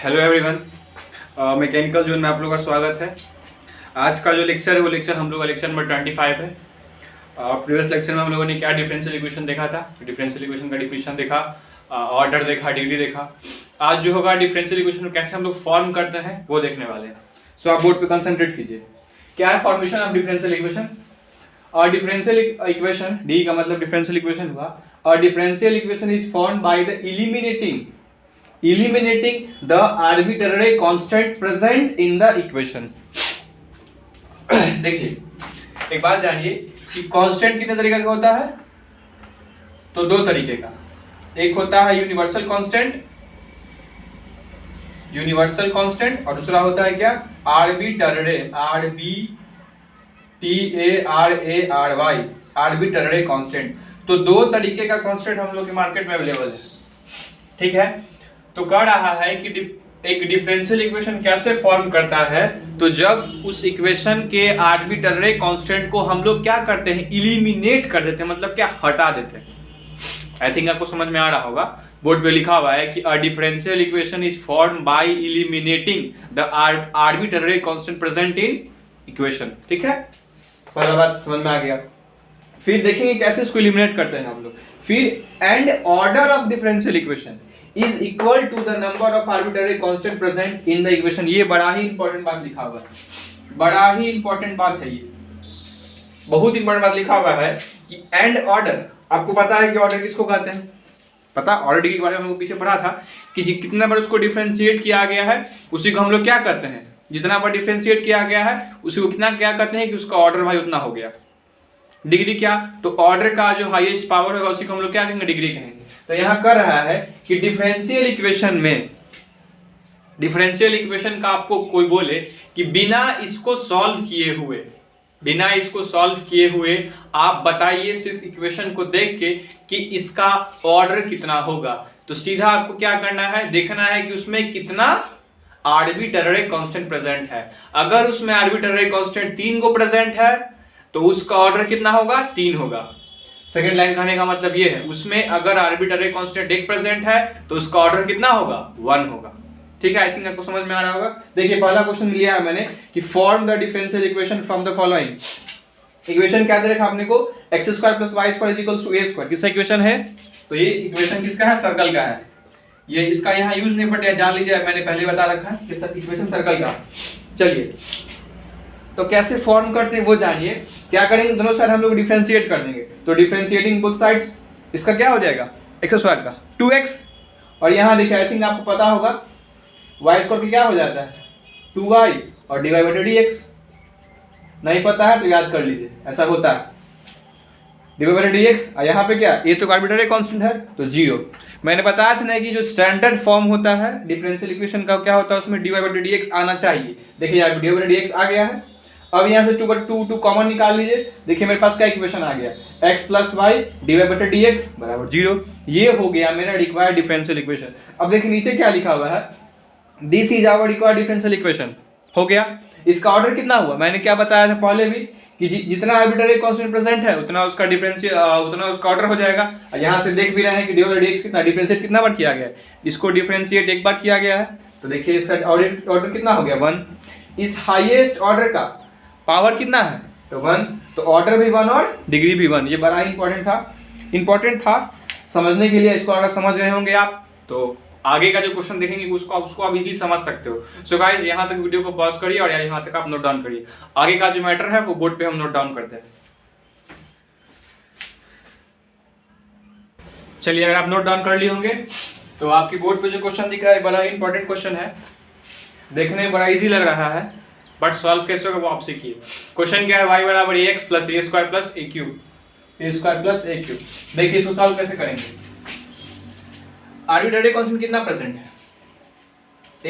Hello everyone, mechanical zone में आप लोगों का स्वागत है। आज का जो लेक्चर है वो लेक्चर हम लोग का लेक्चर नंबर 25 है। प्रीवियस लेक्चर में हम लोगों ने क्या डिफरेंशियल इक्वेशन देखा था, डिफरेंशियल इक्वेशन का डिफिनेशन देखा, ऑर्डर देखा, डिग्री देखा। आज जो होगा डिफरेंशियल इक्वेशन को कैसे हम लोग फॉर्म करते हैं वो देखने वाले हैं। सो आप बोर्ड पे कंसंट्रेट कीजिए। क्या है फॉर्मेशन ऑफ डिफरेंशियल इक्वेशन? और डिफरेंशियल इक्वेशन, डी का मतलब डिफरेंशियल इक्वेशन हुआ, और differential equation is formed by the eliminating the arbitrary constant present in the equation। देखिए एक बात जानिए कि कांस्टेंट कितने तरीके का होता है? तो दो तरीके का। एक होता है यूनिवर्सल कांस्टेंट और दूसरा होता है क्या? Arbitrary, arbitrary constant. तो दो तरीके का कांस्टेंट हम लोग के मार्केट में अवेलेबल है, ठीक है। तो कह रहा है कि एक डिफरेंशियल इक्वेशन कैसे फॉर्म करता है? तो जब उस इक्वेशन के आर्बिट्ररी कांस्टेंट को हम लोग क्या करते हैं? इलिमिनेट कर देते हैं, मतलब क्या? हटा देते हैं। आई थिंक आपको समझ में आ रहा होगा, बोर्ड पे लिखा हुआ है कि a differential equation is form by eliminating the arbitrary constant present in equation, ठीक है। पहला बात समझ में आ गया। फिर देखेंगे कैसे इसको इलिमिनेट करते हैं हम लोग। फिर and order of differential equation is equal to the number of arbitrary constant present in the equation। ये बड़ा ही इंपॉर्टेंट बात लिखा हुआ है, बड़ा ही इंपॉर्टेंट बात है, ये बहुत इंपॉर्टेंट बात लिखा हुआ है कि एंड ऑर्डर। आपको पता है कि ऑर्डर किसको कहते हैं? पता ऑर्डर के बारे में हम लोग पीछे पढ़ा था कि कितना बार उसको डिफरेंशिएट किया गया है उसी को हम लोग क्या कहते हैं? जितना बार डिफरेंशिएट किया गया है उसी को कितना क्या कहते हैं कि उसका ऑर्डर भाई उतना हो गया। डिग्री क्या? तो ऑर्डर का जो हाईएस्ट पावर होगा उसी को हम लोग क्या कहेंगे? डिग्री कहेंगे। तो यहां कर रहा है कि डिफरेंशियल इक्वेशन का आपको कोई बोले कि बिना इसको सॉल्व किए हुए आप बताइए सिर्फ इक्वेशन को देख के कि इसका ऑर्डर कितना होगा। तो सीधा आपको क्या करना है? देखना है कि उसमें कितना आर्बिट्ररी कांस्टेंट प्रेजेंट है। अगर उसमें आर्बिट्ररी कांस्टेंट 3 को प्रेजेंट है तो उसका ऑर्डर कितना होगा? 3 होगा। सेकंड लाइन कहने का मतलब ये है, उसमें अगर आर्बिट्ररी कांस्टेंट 1 प्रेजेंट है तो उसका ऑर्डर कितना होगा? 1 होगा, ठीक है। आई थिंक आपको समझ में आ रहा होगा। देखिए पहला क्वेश्चन लिया है मैंने कि form the differential equation from the following. Equation क्या दे रखा आपने को? x² + y² = a²। किसका इक्वेशन है? तो ये इक्वेशन किसका है? सर्कल का है। ये इसका यहाँ यूज नहीं पड़ेगा, जान लीजिए, मैंने पहले बता रखा है कि इक्वेशन सर्कल का। चलिए तो कैसे फॉर्म करते हैं वो जानिए। क्या करेंगे? दोनों साइड हम लोग डिफरेंशिएट कर देंगे। तो डिफरेंशिएटिंग बोथ साइड्स, इसका क्या हो जाएगा? x² का 2x, और यहाँ देखिए आई थिंक आपको पता होगा y² की क्या हो जाता है? 2y, और dy/dx। नहीं पता है तो याद कर लीजिए, ऐसा होता है dy/dx। और यहाँ पे क्या? ये तो आर्बिट्ररी कांस्टेंट है तो 0। मैंने बताया था ना कि जो स्टैंडर्ड फॉर्म होता है डिफरेंशियल इक्वेशन का क्या होता है, उसमें dy/dx आना चाहिए। देखिए यहाँ पे dy/dx आ गया है। अब यहाँ से 2 कॉमन निकाल लीजिए। देखिए मेरे पास क्या इक्वेशन आ गया? x + y dy/dx = 0। ये हो गया मेरा रिक्वायर्ड डिफरेंशियल इक्वेशन। अब देखिए नीचे क्या लिखा हुआ है? This is our required differential equation. हो गया। इसका ऑर्डर कितना हुआ? मैंने क्या बताया था पहले भी कि जितना आर्बिट्ररी कांस्टेंट प्रेजेंट है उतना उसका उसका ऑर्डर हो जाएगा। यहाँ से देख भी रहे हैं कि dy/dx कितना डिफरेंशिएट कितना बार किया गया है? इसको डिफरेंशिएट एक बार किया गया है। तो देखिए इसका ऑर्डर कितना हो गया? 1। इस हाईएस्ट ऑर्डर का पावर कितना है? तो 1। तो ऑर्डर भी 1 और डिग्री भी 1। ये बड़ा ही इंपॉर्टेंट था समझने के लिए। इसको अगर समझ रहे होंगे आप तो आगे का जो क्वेश्चन देखेंगे उसको आप इजीली समझ सकते हो। सो गाइस यहाँ तक वीडियो को पॉज करिए और यहाँ तक आप नोट डाउन करिए। आगे का जो मैटर है वो बोर्ड पे हम नोट डाउन करते हैं। चलिए अगर आप नोट डाउन कर लिए होंगे तो आपकी बोर्ड पे जो क्वेश्चन दिख रहा है बड़ा ही इंपॉर्टेंट क्वेश्चन है। देखने में बड़ा इजी लग रहा है बट सॉल्व कैसे होगा वो आप सीखिए। क्वेश्चन क्या है? y = ax + a² + a3। देखिए इसको सॉल्व कैसे करेंगे। आर्बिट्ररी कांस्टेंट कितना प्रेजेंट है?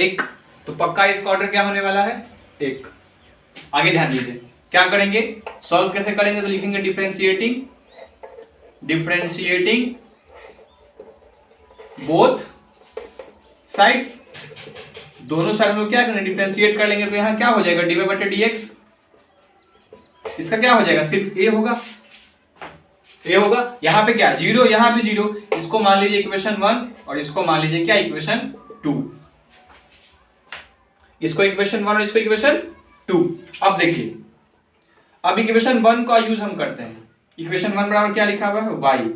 1। तो पक्का इसका ऑर्डर क्या होने वाला है? 1। आगे ध्यान दीजिए क्या करेंगे, सॉल्व कैसे करेंगे? तो लिखेंगे डिफरेंशिएटिंग बोथ साइड्स। दोनों साइड में क्या करेंगे? डिफरेंशिएट कर लेंगे। तो यहाँ क्या हो जाएगा? dy/dx। इसका क्या हो जाएगा? सिर्फ a होगा, यहाँ पे क्या? 0, यहाँ भी 0। इसको मान लीजिए इक्वेशन 1 और इसको मान लीजिए क्या? इक्वेशन 2। इसको इक्वेशन 1 और इसको इक्वेशन 2। अब देखिए, अब इक्वेशन 1 का यूज हम करते हैं। इक्वेशन 1 बराबर क्या लिखा हुआ है, y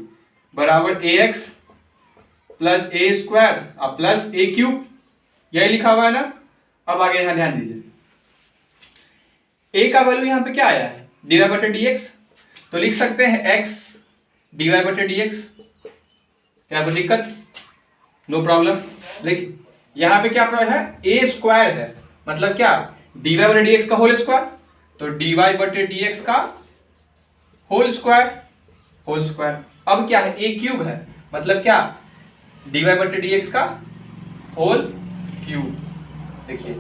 बराबर ax प्लस ए स्क्वायर प्लस ए क्यूब, यही लिखा हुआ है ना। अब आगे यहाँ ध्यान दीजिए, a का वैल्यू यहाँ पे क्या आया है, dy बटे dx, तो लिख सकते हैं x dy बटे dx। क्या कोई दिक्कत, नो प्रॉब्लम। लेकिन यहाँ पे क्या है, a स्क्वायर है, मतलब क्या, dy बटे dx का होल स्क्वायर, तो dy बटे dx का होल स्क्वायर। अब क्या है, a क्यूब है, मतलब क्या, dy बटे dx का होल क्यूब। देखिए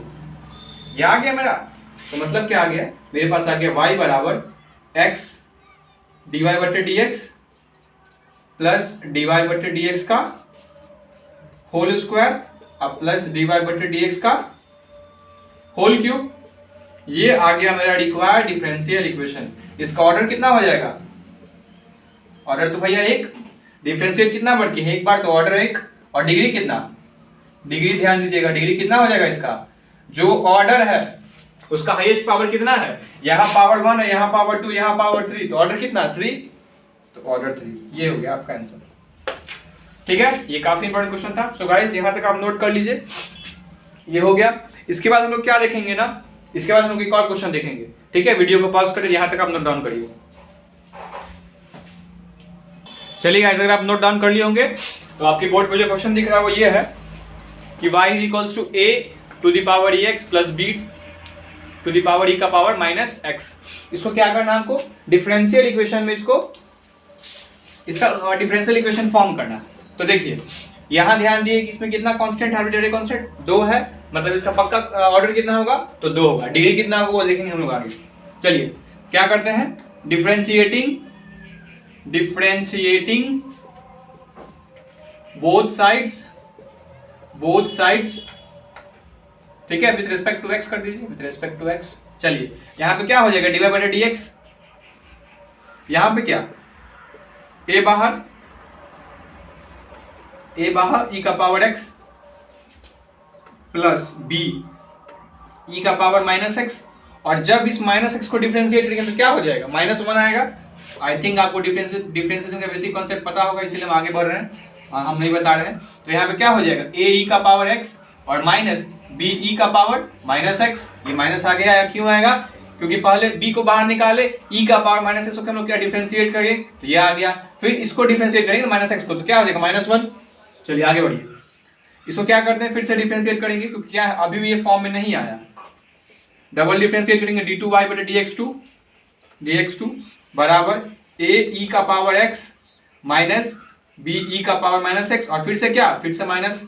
ये आ गया मेरा, तो मतलब क्या आ गया, मेरे पास आ गया y बराबर x dy बटे dx प्लस dy बटे dx का होल स्क्वायर प्लस dy बटे dx का होल क्यूब। ये आ गया मेरा रिक्वायर्ड डिफरेंशियल इक्वेशन। इसका ऑर्डर कितना हो जाएगा, ऑर्डर तो भैया एक, डिफरेंशियल कितना बढ़ के है, एक बार तो ऑर्डर एक, और डिग्री कितना, डिग्री ध्यान दीजिएगा, डिग्री कितना हो जाएगा इसका, जो ऑर्डर है उसका हाईएस्ट पावर कितना है, यहाँ पावर 1 है, यहाँ पावर 2, यहाँ पावर 3, तो ऑर्डर कितना 3, तो ऑर्डर 3। ये हो गया आपका आंसर। ठीक है, ये काफी इंपॉर्टेंट क्वेश्चन था। सो गाइस यहां तक आप नोट कर लीजिए, ये हो गया। इसके बाद हम लोग क्या देखेंगे ना, इसके बाद हम लोग एक और क्वेश्चन देखेंगे। ठीक है, वीडियो को पॉज करिए, यहां तक आप नोट डाउन करिए। चलिए गाइस, अगर आप नोट डाउन कर लिए होंगे तो आपके बोर्ड पे जो क्वेश्चन दिख रहा है वो ये है कि y is equals to a to the power x plus b to the power e का पावर माइनस x। इसको क्या करना है आपको, डिफरेंशियल इक्वेशन में इसका डिफरेंशियल इक्वेशन फॉर्म करना है। तो देखिए यहां ध्यान दिए कि इसमें कितना कांस्टेंट, आर्बिट्रेरी कांस्टेंट 2 है, मतलब इसका पक्का ऑर्डर कितना होगा, तो 2 होगा। डिग्री कितना होगा वो देखेंगे हम लोग आगे। चलिए क्या करते हैं, डिफरेंशिएटिंग बोथ साइड्स, ठीक है, विद रिस्पेक्ट टू एक्स कर दीजिए, विद रिस्पेक्ट टू एक्स। चलिए यहां पे क्या हो जाएगा, dy बटे dx, यहां पे क्या, a बाहर e का power x plus b e का पावर माइनस x, और जब इस माइनस x को डिफरेंशिएट करेंगे तो क्या हो जाएगा, -1 आएगा। आई थिंक आपको डिफरेंशिएशन का बेसिक कॉन्सेप्ट पता होगा, इसीलिए हम आगे बढ़ रहे हैं, हम नहीं बता रहे हैं। तो यहाँ पे क्या हो जाएगा, a e का पावर x और माइनस b e का पावर माइनस x। ये माइनस आ गया, क्यों आएगा, क्योंकि पहले b को बाहर निकाले, e का पावर माइनस x को हम लोग क्या डिफरेंशिएट करेंगे, तो ये आ गया। फिर इसको डिफरेंशिएट करेंगे माइनस x को, तो क्या हो जाएगा -1। चलिए आगे बढ़िए, इसको क्या करते हैं, फिर से डिफरेंशिएट करेंगे, क्योंकि क्या अभी भी ये फॉर्म में नहीं आया। डबल डिफरेंशिएट करेंगे, d2y बटे dx2 बराबर a e का power x minus b e का पावर माइनस x, और फिर से क्या, फिर से माइनस,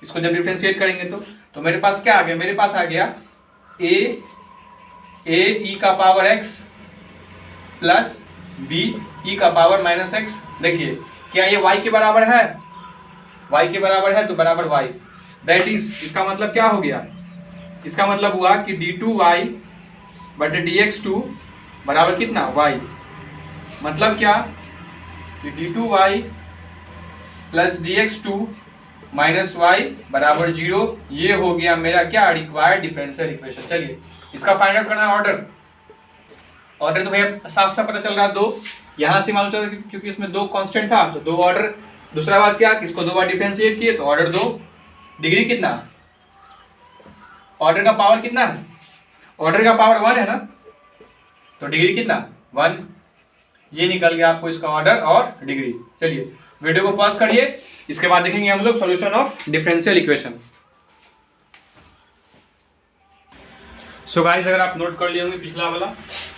इसको जब डिफरेंशिएट करेंगे तो मेरे पास क्या आ गया, मेरे पास आ गया a e का power x plus b e का पावर माइनस x। देखिए क्या ये y के बराबर है, y के बराबर है, तो बराबर y, दैट इज, इसका मतलब क्या हो गया, इसका मतलब हुआ कि d2y बटे dx2 बराबर कितना, y। मतलब क्या कि d2y plus dx2 minus y बराबर 0। ये हो गया मेरा क्या, रिक्वायर्ड डिफरेंशियल इक्वेशन। चलिए इसका फाइंड आउट करना है ऑर्डर तो भैया साफ साफ पता चल रहा है, 2 यहाँ से मालूम चल रहा है, क्योंकि इसमें 2 कांस्टेंट था तो 2 ऑर्डर। दूसरा बात क्या, इसको 2 बार डिफरेंशिएट किए तो ऑर्डर 2। डिग्री कितना, ऑर्डर का पावर कितना है, ऑर्डर का पावर 1 है ना, तो डिग्री कितना 1। ये निकल गया आपको इसका ऑर्डर और डिग्री। चलिए वीडियो को पॉज करिए, इसके बाद देखेंगे हम लोग solution of differential equation. So guys अगर आप नोट कर लिए होंगे पिछला वाला,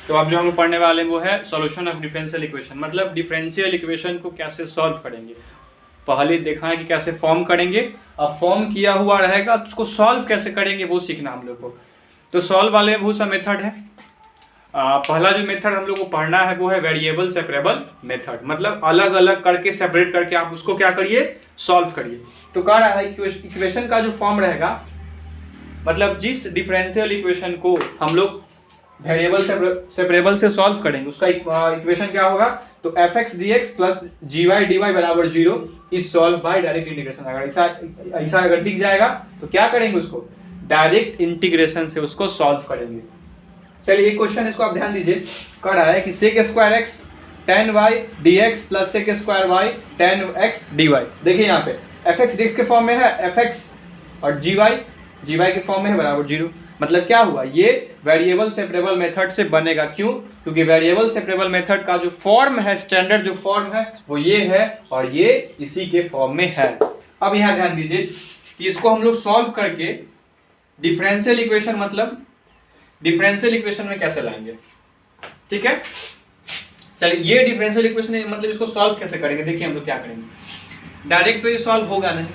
तो अब जो हम लोग पढ़ने वाले हैं वो है सॉल्यूशन ऑफ डिफरेंशियल इक्वेशन, मतलब डिफरेंशियल इक्वेशन को कैसे सॉल्व करेंगे। पहले देखा है कि कैसे फॉर्म करेंगे, अब फॉर्म किया हुआ रहेगा तो उसको सॉल्व कैसे करेंगे वो सीखना हम लोग को। तो सॉल्व वाले बहुत सा मेथड है। पहला जो मेथड हम लोग को पढ़ना है वो है वेरिएबल सेपरेबल मेथड, मतलब अलग अलग करके सेपरेट करके आप उसको क्या करिए, सॉल्व करिए। तो कह रहा है इक्वेशन का जो फॉर्म रहेगा, मतलब जिस डिफरेंशियल इक्वेशन को हम लोग वेरिएबल सेपरेबल से सॉल्व करेंगे उसका इक्वेशन क्या होगा, तो fx dx plus gy dy बराबर 0 is solve by direct integration. अगर ऐसा अगर दिख जाएगा तो क्या करेंगे, उसको डायरेक्ट इंटीग्रेशन से उसको सॉल्व करेंगे। चलिए एक क्वेश्चन इसको आप ध्यान दीजिए, कर रहा है कि sec square x tan y dx plus sec square y tan x dy। देखिए यहाँ पे fx dx के फॉर्म में है, fx और gy के फॉर्म में है बराबर 0। मतलब क्या हुआ, ये वेरिएबल सेपरेबल मेथड से बनेगा। क्यों? क्योंकि वेरिएबल सेपरेबल मेथड का जो फॉर्म है, स्टैंडर्ड जो फॉर्म है वो ये है और ये इसी के फॉर्म में है। अब यहाँ ध्यान दीजिए कि इसको हम लोग सॉल्व करके डिफरेंशियल इक्वेशन, मतलब डिफरेंशियल इक्वेशन में कैसे लाएंगे, ठीक है। चलिए ये डिफरेंशियल इक्वेशन मतलब इसको सॉल्व कैसे करेंगे, देखिए हम लोग क्या करेंगे। डायरेक्ट तो ये सॉल्व होगा नहीं,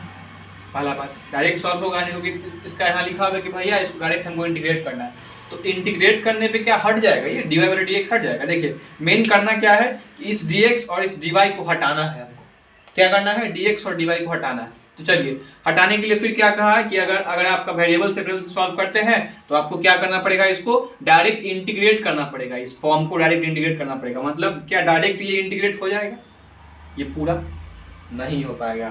पहला बात डायरेक्ट सॉल्व होगा नहीं, क्योंकि इसका यहाँ लिखा हुआ है कि भैया इसको डायरेक्ट हमको इंटीग्रेट करना है। तो इंटीग्रेट करने पे क्या हट जाएगा, ये dy बाई dx हट जाएगा। देखिए मेन करना क्या है कि इस dx और इस dy को हटाना है हमको। क्या करना है, dx और dy को हटाना है। तो चलिए हटाने के लिए फिर क्या कहा कि अगर आपका वेरिएबल सेपरेबल से सॉल्व करते हैं तो आपको क्या करना पड़ेगा, इसको डायरेक्ट इंटीग्रेट करना पड़ेगा, इस फॉर्म को डायरेक्ट इंटीग्रेट करना पड़ेगा। मतलब क्या डायरेक्ट ये इंटीग्रेट हो जाएगा, ये पूरा नहीं हो पाएगा।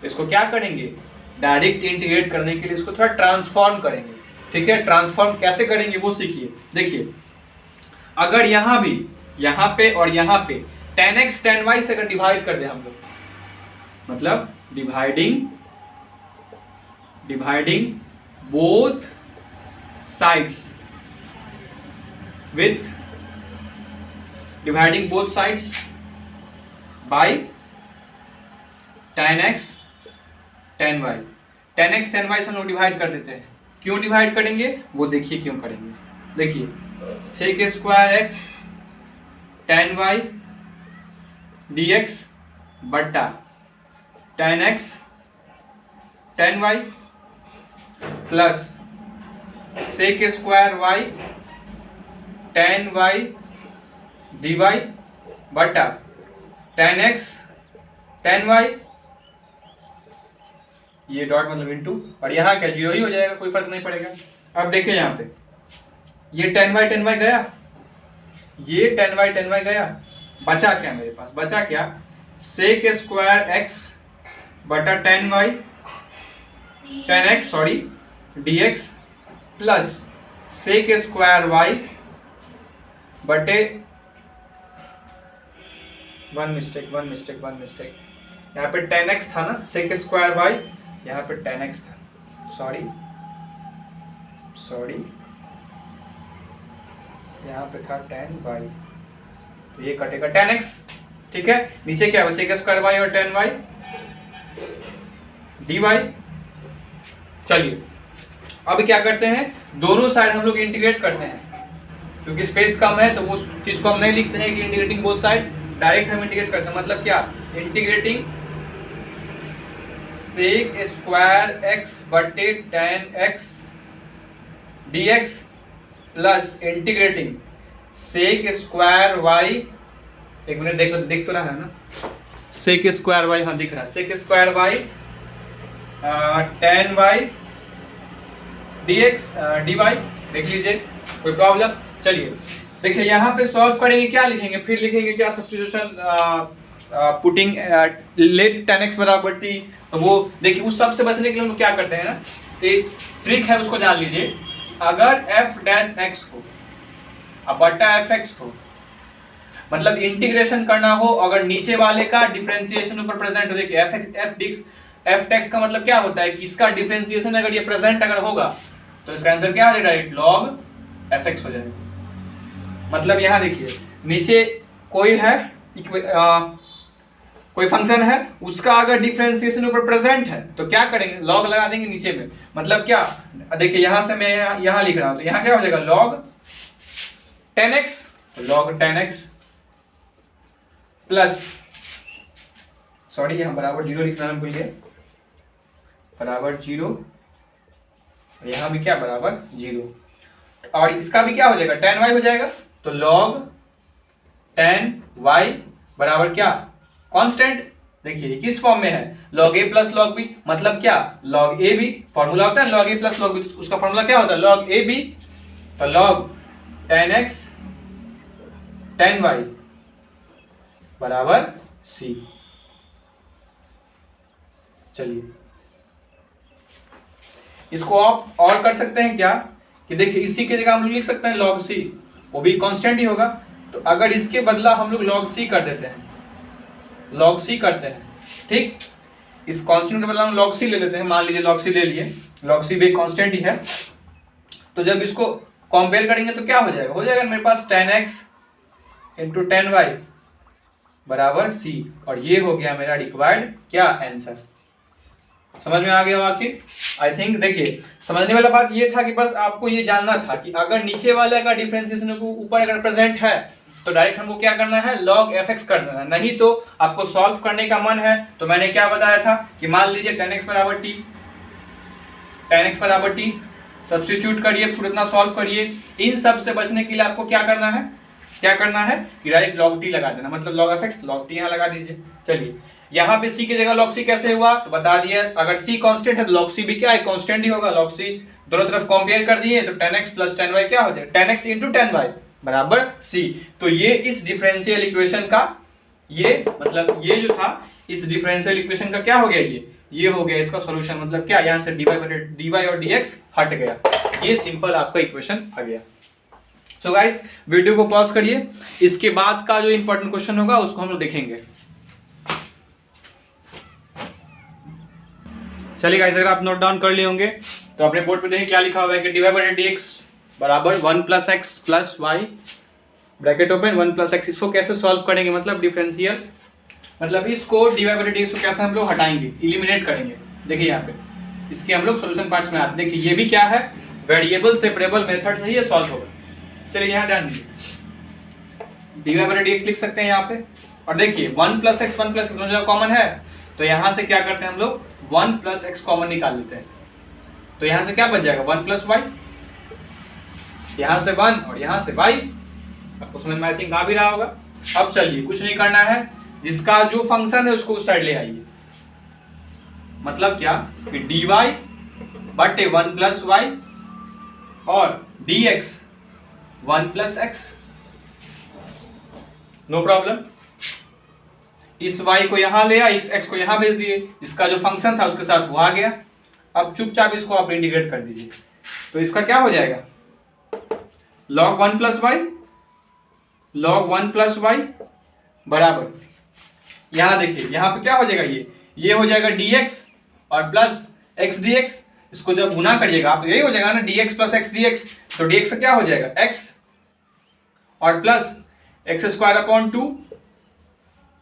तो इसको क्या करेंगे, डायरेक्ट इंटीग्रेट करने के लिए इसको थोड़ा ट्रांसफॉर्म करेंगे, ठीक है। ट्रांसफॉर्म कैसे करेंगे वो सीखिए। देखिए अगर यहाँ भी, यहाँ पे और यहाँ पे tan x tan y से अगर डिवाइड कर दे हम लोग, मतलब dividing both sides with dividing both sides by tan x tan y। tan x tan y से हम लोग डिवाइड कर देते हैं। क्यों डिवाइड करेंगे वो देखिए क्यों करेंगे। देखिए sec square x tan y dx बट्टा tan x tan y plus sec square y tan y dy बटा tan x tan y, ये डॉट मतलब इनटू, और यहाँ क्या जीरो ही हो जाएगा, कोई फर्क नहीं पड़ेगा। अब देखिए यहाँ पे ये tan y गया, ये tan y गया, बचा क्या मेरे पास, बचा क्या sec स्क्वायर x बटा tan x dx plus sec square y बटे वन मिस्टेक यहाँ पे tan x था ना, sec स्क्वायर y यहाँ पे tan x था, सॉरी यहाँ पे था tan y, तो ये कटेगा tan x, ठीक है। नीचे क्या है sec स्क्वायर y और tan y dy। चलिए अब क्या करते हैं, दोनों साइड हम लोग इंटीग्रेट करते हैं, क्योंकि स्पेस कम है तो वो चीज को हम नहीं लिखते हैं कि इंटीग्रेटिंग बोथ साइड, डायरेक्ट हम इंटीग्रेट करते हैं। मतलब क्या, इंटीग्रेटिंग sec स्क्वायर x बटे tan x dx plus integrating sec square y, एक मिनट देख तो रहा है ना, sec स्क्वायर y, हाँ दिख रहा है, sec square y tan y dx dy, देख लीजिए कोई प्रॉब्लम। चलिए देखिए यहाँ पे सॉल्व करेंगे, क्या लिखेंगे, फिर लिखेंगे क्या, substitution putting let tan x बराबर t। तो वो देखिए उस सब से बचने के लिए हम लोग क्या करते हैं ना, एक ट्रिक है उसको जान लीजिए। अगर f डैश x हो अब बटा fx हो, मतलब इंटीग्रेशन करना हो, अगर नीचे वाले का डिफरेंशिएशन ऊपर प्रेजेंट हो, देखिए f टैक्स का मतलब क्या होता है कि इसका डिफरेंशिएशन अगर ये प्रेजेंट अगर होगा तो इसका आंसर क्या हो जाएगा, डायरेक्ट log fx हो जाएगा। मतलब यहाँ देखिए नीचे कोई है कोई फंक्शन है, उसका अगर डिफरेंशिएशन ऊपर प्रेजेंट है तो क्या करेंगे, लॉग लगा देंगे नीचे में। मतलब क्या, देखिए यहां से मैं यहां लिख रहा हूं तो यहां क्या हो जाएगा log tan x plus, sorry यहां बराबर 0 लिखना भूल गए, बराबर 0, यहां भी क्या बराबर 0, और इसका भी क्या हो जाएगा tan y हो जाएगा। तो log tan y बराबर क्या, कांस्टेंट। देखिए किस फॉर्म में है, log a plus log b, मतलब क्या log a b, फॉर्मूला होता है log a plus log b, उसका फॉर्मूला क्या होता है log a b, तो log tan x tan y बराबर c। चलिए इसको आप और कर सकते हैं क्या कि देखिए इसी की जगह हम लोग लिख सकते हैं log c, वो भी कांस्टेंट ही होगा। तो अगर इसके बदला हम लोग log c कर देते हैं, log c करते हैं, ठीक, इस कांस्टेंट के बदला हम log c ले लेते हैं, मान लीजिए log c ले लिए, log c भी कांस्टेंट ही है। तो जब इसको कंपेयर करेंगे तो क्या हो जाएगा, मेरे पास 10x इंटू 10y बराबर c, और ये हो गया मेरा रिक्वायर्ड क्या आंसर। समझ में आ गया वाकई? आई थिंक देखिए समझने वाला बात ये था कि बस आपको ये जानना था कि अगर नीचे वाले का डिफरेंशिएशन को ऊपर अगर प्रेजेंट है तो डायरेक्ट हमको क्या करना है, log fx कर देना है। नहीं तो आपको सॉल्व करने का मन है तो मैंने क्या बताया था कि मान लीजिए 10x बराबर t, 10x बराबर t सब्स्टिट्यूट करिए, फिर इतना सॉल्व करिए। इन सब से बचने के लिए आपको क्या करना है कि डायरेक्ट log t लगा देना, मतलब log fx log t यहाँ लगा दीजिए। चलिए यहाँ पे c की जगह log c कैसे हुआ तो बता दिया, अगर c कांस्टेंट है तो log c भी क्या है, कांस्टेंट ही होगा। log c दोनों तरफ कंपेयर कर दिए तो 10x प्लस 10y क्या हो जाएगा, 10x इंटू 10y बराबर c। तो ये इस डिफरेंशियल इक्वेशन का, ये मतलब ये जो था इस डिफरेंशियल इक्वेशन का क्या हो गया, ये हो गया इसका सॉल्यूशन। मतलब क्या, यहाँ से dy और dx हट गया, ये सिंपल आपका इक्वेशन आ गया। सो गाइस वीडियो को पॉज करिए, इसके बाद का जो इंपॉर्टेंट क्वेश्चन होगा उसको हम लोग देखेंगे। चलिए गाइस, अगर आप नोट डाउन कर लिए होंगे तो अपने बोर्ड पे देखिए क्या लिखा हुआ है कि dy बाई dx बराबर 1 plus x plus y bracket open 1 plus x। इसको कैसे सॉल्व करेंगे, मतलब डिफरेंशियल, मतलब इसको dy बाई dx को कैसे हम लोग हटाएंगे, इलिमिनेट करेंगे। देखिए यहाँ पे इसके हम लोग सोल्यूशन पार्ट्स में आते, देखिए ये भी क्या है, वेरिएबल सेपरेबल मेथड से ही ये सॉल्व होगा। चलिए यहाँ ध्यान दीजिए, dy बाई dx लिख सकते हैं यहाँ पे, और देखिए 1 प्लस x दोनों जगह कॉमन है तो यहाँ से क्या करते हैं हम लोग 1 प्लस x कॉमन निकाल लेते हैं। तो यहाँ से क्या बच जाएगा 1 प्लस y, यहाँ से 1 और यहाँ से y। आपको समझ में आई थिंक आ भी रहा होगा। अब चलिए कुछ नहीं करना है, जिसका जो फंक्शन है उसको उस साइड ले आइए। मतलब क्या कि dy बटे 1 प्लस y और dx 1 plus x, no problem. इस y को यहाँ ले आया, इस x को यहाँ भेज दिए, जिसका जो फंक्शन था उसके साथ वो आ गया। अब चुपचाप इसको आप इंटीग्रेट कर दीजिए, तो इसका क्या हो जाएगा log 1 प्लस y बराबर, यहाँ देखिए यहाँ पे क्या हो जाएगा, ये हो जाएगा dx और प्लस x dx। इसको जब गुना करिएगा आप तो यही हो जाएगा ना, dx प्लस x dx। तो dx का क्या हो जाएगा x और प्लस x स्क्वायर अपॉन 2,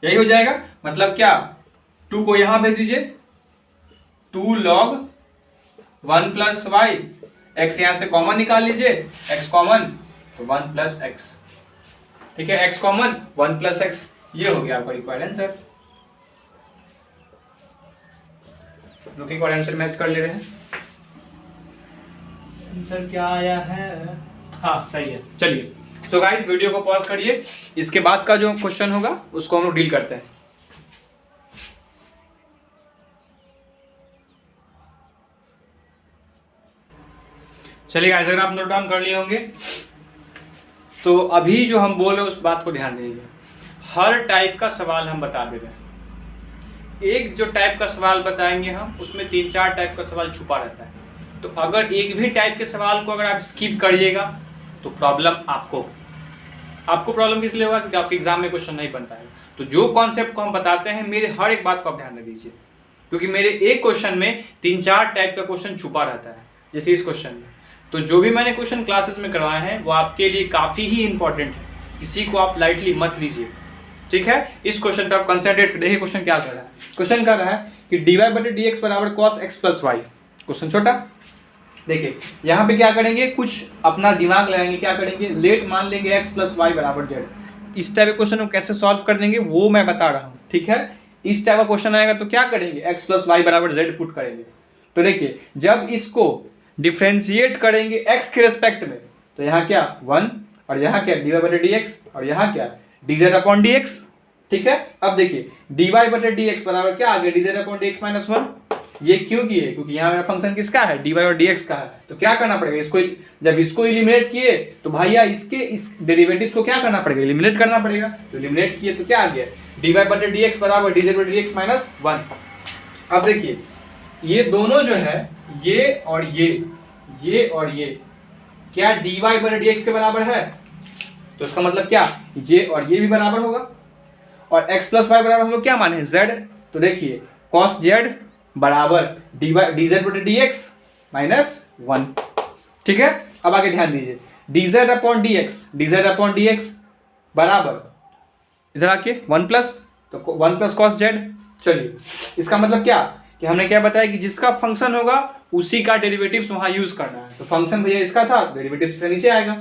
यही हो जाएगा। मतलब क्या, 2 को यहां भेज दीजिए, 2 log 1 प्लस y, x यहां से कॉमन निकाल लीजिए, x कॉमन तो 1 प्लस x, ठीक है, x कॉमन 1 प्लस x, ये हो गया आपका required answer. Looking for answer match कर ले रहे हैं, आंसर क्या आया है, हाँ सही है। चलिए तो गाइस वीडियो को पॉज करिए, इसके बाद का जो क्वेश्चन होगा उसको हम लोग डील करते हैं। चलिए गाइस, अगर आप नोट डाउन कर लिए होंगे तो अभी जो हम बोल रहे हैं उस बात को ध्यान दीजिए। हर टाइप का सवाल हम बता दे रहे हैं, एक जो टाइप का सवाल बताएंगे हम उसमें 3-4 टाइप का सवाल छुपा रहता है। तो अगर एक भी टाइप के सवाल को अगर आप स्किप करिएगा तो प्रॉब्लम आपको प्रॉब्लम किस लिए होगा, क्योंकि आपके एग्जाम में क्वेश्चन नहीं बन पाएगा। तो जो कॉन्सेप्ट को हम बताते हैं, मेरे हर एक बात को आप ध्यान दीजिए, क्योंकि मेरे एक क्वेश्चन में 3-4 टाइप का क्वेश्चन छुपा रहता है, जैसे इस क्वेश्चन में। तो जो भी मैंने क्वेश्चन क्लासेस में करवाए हैं वो आपके लिए काफ़ी ही इंपॉर्टेंट है, किसी को आप लाइटली मत लीजिए, ठीक है। इस क्वेश्चन पर आप कंसंट्रेट, देखिए क्वेश्चन क्या कर रहा है। क्वेश्चन कर रहा है कि dy बटे dx बराबर cos x plus y. Question छोटा, देखिए यहाँ पे क्या करेंगे, कुछ अपना दिमाग लगाएंगे, क्या करेंगे, लेट मान लेंगे x प्लस वाई बराबर z। इस टाइप के क्वेश्चन को कैसे सॉल्व कर देंगे वो मैं बता रहा हूँ, ठीक है। इस टाइप का क्वेश्चन आएगा तो क्या करेंगे, x प्लस वाई बराबर z पुट करेंगे। तो देखिए जब इसको डिफ्रेंशिएट करेंगे x के रेस्पेक्ट में तो यहाँ क्या 1 और यहाँ क्या dy बटे dx और यहाँ क्या dz अपॉन dx, ठीक है। अब देखिए dy बटे dx बराबर क्या आ गया, dz अपॉन dx माइनस 1। ये क्यों किए, क्योंकि यहाँ मेरा फंक्शन किसका है, dy और dx का है। तो क्या करना पड़ेगा, इसको जब इसको इलिमिनेट किए तो भैया इसके इस डेरिवेटिव्स को क्या करना पड़ेगा, इलिमिनेट करना पड़ेगा। तो इलिमिनेट किए तो क्या आ गया, dy बटे dx बराबर dz बटे dx माइनस 1। अब देखिए ये दोनों जो है ये और ये क्या dy बटे dx के बराबर है? तो इसका मतलब क्या, ये और ये भी बराबर होगा। और x प्लस वाई बराबर हम लोग क्या माने, z। तो देखिए cos z बराबर dz बटे dx माइनस 1। ठीक है, अब आगे ध्यान दीजिए, dz अपॉन dx बराबर इधर आके 1 प्लस, तो 1 प्लस कॉस जेड। चलिए इसका मतलब क्या कि हमने क्या बताया कि जिसका फंक्शन होगा उसी का डेरिवेटिव्स वहां यूज करना है। तो फंक्शन भैया इसका था, डेरिवेटिव से नीचे आएगा।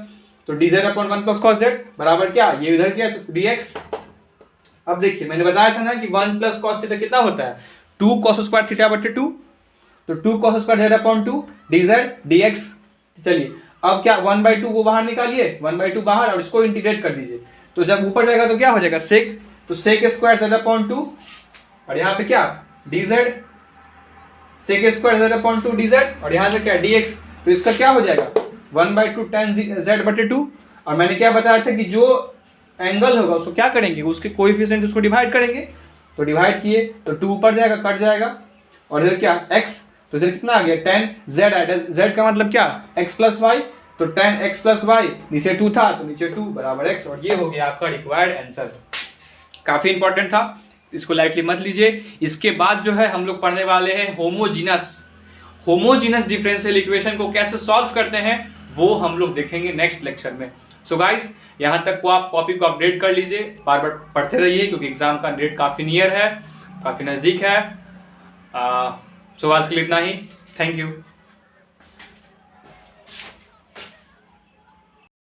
तो dz upon 1 plus cos Z बराबर क्या, ये इधर किया तो dx। अब देखिए मैंने बताया था ना कि 1 प्लस कॉस थीटा कितना होता है, 2 कॉस स्क्वायर थीटा बटे 2। तो 2 cos square z upon 2 dz dx। चलिए अब क्या 1/2 वो बाहर निकालिए, 1/2 बाहर, और इसको इंटीग्रेट कर दीजिए। तो जब ऊपर जाएगा तो क्या हो जाएगा सेक, तो सेक स्क्वायर जेड अपॉन 2, और यहाँ पे क्या dz, sec square z upon 2 dz, और यहाँ से क्या dx। तो इसका क्या हो जाएगा 1/2 tan z बटे 2। और मैंने क्या बताया था कि जो एंगल होगा उसको क्या करेंगे, उसके कोएफिशिएंट उसको डिवाइड करेंगे। तो डिवाइड किए तो 2 ऊपर जाएगा कट जाएगा, और इधर क्या x, तो इधर कितना आ गया tan z आया। z का मतलब क्या x प्लस वाई, तो tan x प्लस वाई, नीचे 2 था तो नीचे 2 बराबर x, और ये हो गया आपका रिक्वायर्ड आंसर। काफी इंपॉर्टेंट था, इसको लाइटली मत लीजिए। इसके बाद जो है हम लोग पढ़ने वाले हैं होमोजीनस डिफरेंशियल इक्वेशन को कैसे सॉल्व करते हैं, वो हम लोग देखेंगे नेक्स्ट लेक्चर में। सो गाइस यहाँ तक को आप कॉपी को अपडेट कर लीजिए, बार बार पढ़ते रहिए क्योंकि एग्जाम का डेट काफ़ी नियर है, काफ़ी नज़दीक है। सो आज के लिए इतना ही, थैंक यू।